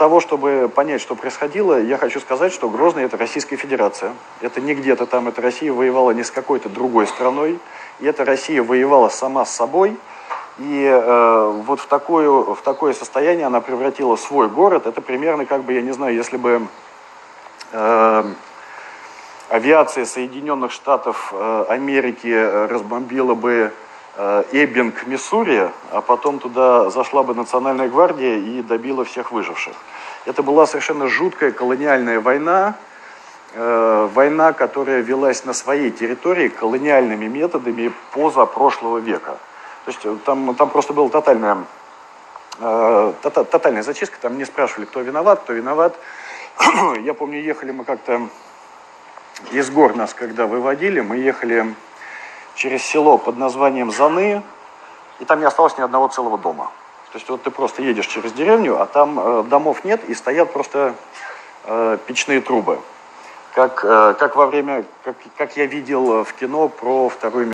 того, чтобы понять, что происходило, я хочу сказать, что Грозный – это Российская Федерация. Это не где-то там, это Россия воевала не с какой-то другой страной. И эта Россия воевала сама с собой. И вот в такое состояние она превратила свой город. Это примерно, как бы, я не знаю, если бы авиация Соединенных Штатов Америки разбомбила бы Эббинг, Миссури, а потом туда зашла бы Национальная гвардия и добила всех выживших. Это была совершенно жуткая колониальная война, война, которая велась на своей территории колониальными методами позапрошлого века. То есть там просто была тотальная зачистка, там не спрашивали, кто виноват, кто виноват. Я помню, ехали мы как-то из гор нас, когда выводили, мы ехали через село под названием Заны, и там не осталось ни одного целого дома. То есть вот ты просто едешь через деревню, а там домов нет, и стоят просто печные трубы. Как во время, как я видел в кино про Вторую мировую.